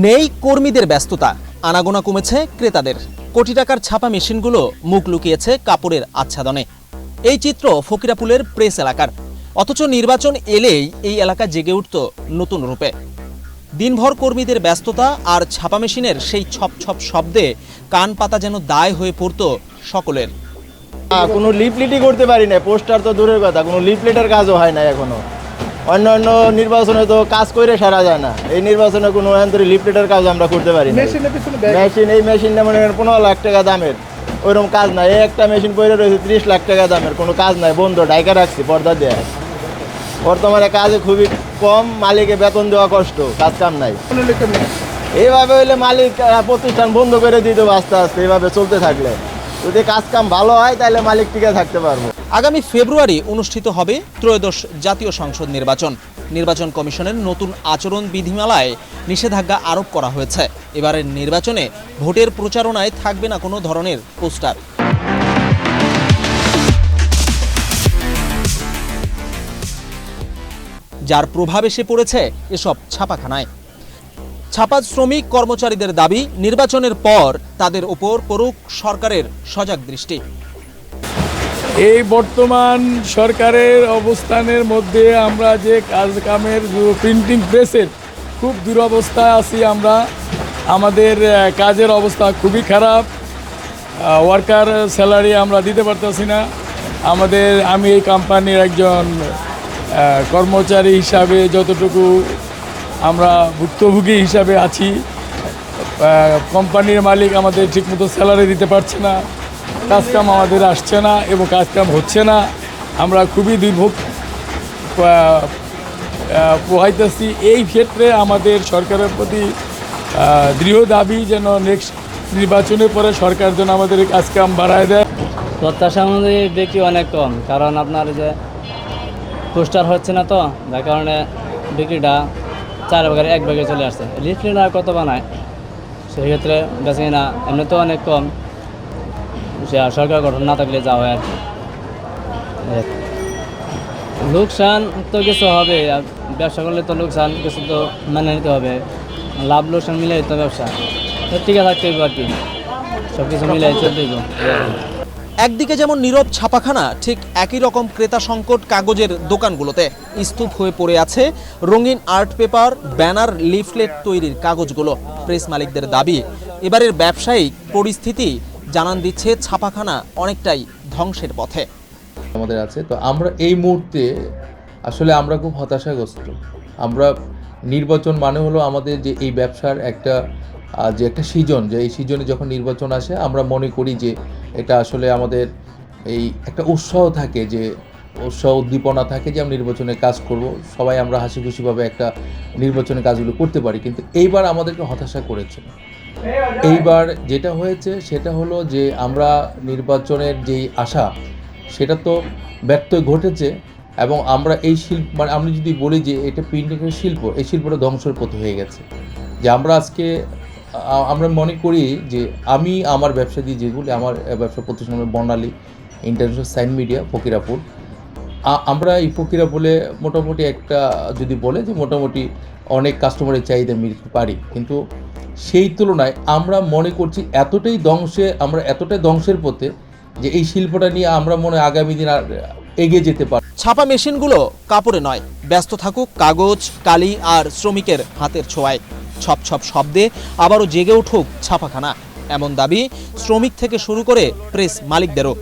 নেই কর্মীদের ব্যস্ততা, আনাগোনা কমেছে ক্রেতাদের। কোটি টাকার ছাপা মেশিনগুলো মুখ লুকিয়েছে কাপড়ের আচ্ছাদনে। এই চিত্র ফকিরাপুলের প্রেস এলাকার। অথচ নির্বাচন এলেই এই এলাকা জেগে উঠত নতুন রূপে। দিনভর কর্মীদের ব্যস্ততা আর ছাপা মেশিনের সেই ছপ ছপ শব্দে কান পাতা যেন দায় হয়ে পড়ত সকলের। কোনো লিফলেটই করতে পারি না, পোস্টার তো দূরের কথা, কোনো লিফলেটের কাজও হয় না এখনো। অন্য নির্বাচনে তো কাজ করে সারা যায় না, এই নির্বাচনে কোনো লিফলেটের কাজ আমরা করতে পারি না। এই মেশিনটা মনে করেন 15 লাখ টাকা দামের, ওইরকম কাজ নাই। এই একটা মেশিন পড়ে রয়েছে 30 লাখ টাকা দামের, কোনো কাজ নাই, বন্ধ, ডাইকা রাখছি পর্দা দেয়া। বর্তমানে কাজে খুবই কম, মালিকে বেতন দেওয়া কষ্ট, কাজ কাম নাই। এইভাবে হইলে মালিক প্রতিষ্ঠান বন্ধ করে দিতে হবে আস্তে আস্তে। এইভাবে চলতে থাকলে যদি কাজ কাম ভালো হয় তাহলে মালিক টিকে থাকতে পারবো। আগামী ফেব্রুয়ারি অনুষ্ঠিত হবে ত্রয়োদশ জাতীয় সংসদ নির্বাচন। নির্বাচন কমিশনের নতুন আচরণ বিধিমালায় নিষেধাজ্ঞা আরোপ করা হয়েছে। এবারের নির্বাচনে ভোটের প্রচারণায় থাকবে না কোনো ধরনের পোস্টার। যার প্রভাব এসে পড়েছে এসব ছাপাখানায়। ছাপা শ্রমিক কর্মচারীদের দাবি, নির্বাচনের পর তাদের উপর পড়ুক সরকারের সজাগ দৃষ্টি। এই বর্তমান সরকারের অবস্থানের মধ্যে আমরা যে কামের প্রিন্টিং প্রেসের খুব দুরবস্থায় আছি আমরা। আমাদের কাজের অবস্থা খুবই খারাপ, ওয়ার্কার স্যালারি আমরা দিতে পারতেছি না। আমি এই কোম্পানির একজন কর্মচারী হিসাবে যতটুকু আমরা ভুক্তভোগী হিসাবে আছি, কোম্পানির মালিক আমাদের ঠিকমতো স্যালারি দিতে পারছে না, কাজকাম আমাদের আসছে না এবং কাজকাম হচ্ছে না। আমরা খুবই দুর্ভোগ পোহাইতেছি। এই ক্ষেত্রে আমাদের সরকারের প্রতি দৃঢ় দাবি যেন নেক্সট নির্বাচনের পরে সরকার যেন আমাদের কাজকাম বাড়ায় দেয়। প্রত্যাশা অনুযায়ী বিক্রি অনেক কম, কারণ আপনার যে পোস্টার হচ্ছে না, তো যার কারণে বিক্রিটা 4 ভাগের 1 ভাগে চলে আসছে। লিফলেট আর কত বানায়, সেই ক্ষেত্রে বেশি না, এমনি তো অনেক কম। সরকার গঠন না থাকলে যা হয় আর কি। লোকসান তো কিছু হবে, ব্যবসা করলে তো লোকসান কিছু তো মেনে নিতে হবে। লাভ লোকসান মিলে তো ব্যবসা ঠিক আছে থাকতে হবে আর কি, সব কিছু মিলে চলতে হবে। একদিকে যেমন নীরব ছাপাখানা, ঠিক একই রকম ক্রেতা সংকট কাগজের দোকানগুলোতে। স্তূপ হয়ে পড়ে আছে রঙিন আর্ট পেপার, ব্যানার, লিফলেট তৈরির কাগজগুলো। প্রেস মালিকদের দাবি, এবারের ব্যবসায়িক পরিস্থিতি জানান দিচ্ছে ছাপাখানা অনেকটাই ধ্বংসের পথে আমাদের আছে। তো আমরা এই মুহূর্তে আসলে আমরা খুব হতাশাগ্রস্ত। আমরা নির্বাচন মানে হলো আমাদের যে এই ব্যবসার একটা সিজন, যে এই সিজনে যখন নির্বাচন আসে আমরা মনে করি যে এটা আসলে আমাদের এই একটা উৎসাহ থাকে, যে উৎসাহ উদ্দীপনা থাকে যে আমরা নির্বাচনে কাজ করব, সবাই আমরা হাসি খুশিভাবে একটা নির্বাচনের কাজগুলো করতে পারি। কিন্তু এইবার আমাদেরকে হতাশা করেছে। এইবার যেটা হয়েছে সেটা হলো যে আমরা নির্বাচনের যেই আশা সেটা তো ব্যর্থ ঘটেছে, এবং আমরা এই শিল্প মানে আমি যদি বলি যে এটা প্রিন্টিংয়ের শিল্প, এই শিল্পটা ধ্বংসের পথে হয়ে গেছে। যে আমরা মনে করি যে আমি আমার ব্যবসা দিয়ে যেগুলি আমার ব্যবসা প্রতিষ্ঠান বর্ণালী ইন্টারন্যাশনাল সাইন মিডিয়া ফকিরাপুল, আমরা এই ফকিরাপুলে মোটামুটি একটা যদি বলে যে মোটামুটি অনেক কাস্টমারের চাহিদা মিলতে পারি, কিন্তু সেই তুলনায় আমরা মনে করছি এতটাই ধ্বংসের পথে যে এই শিল্পটা নিয়ে আমরা মনে আগামী দিন আর এগিয়ে যেতে পারি। ছাপা মেশিনগুলো কাপড়ে নয়, ব্যস্ত থাকুক কাগজ, কালি আর শ্রমিকের হাতের ছোঁয়ায়। ছপ ছপ শব্দে আবারও জেগে উঠুক ছাপাখানা, এমন দাবি শ্রমিক থেকে শুরু করে প্রেস মালিকদেরও।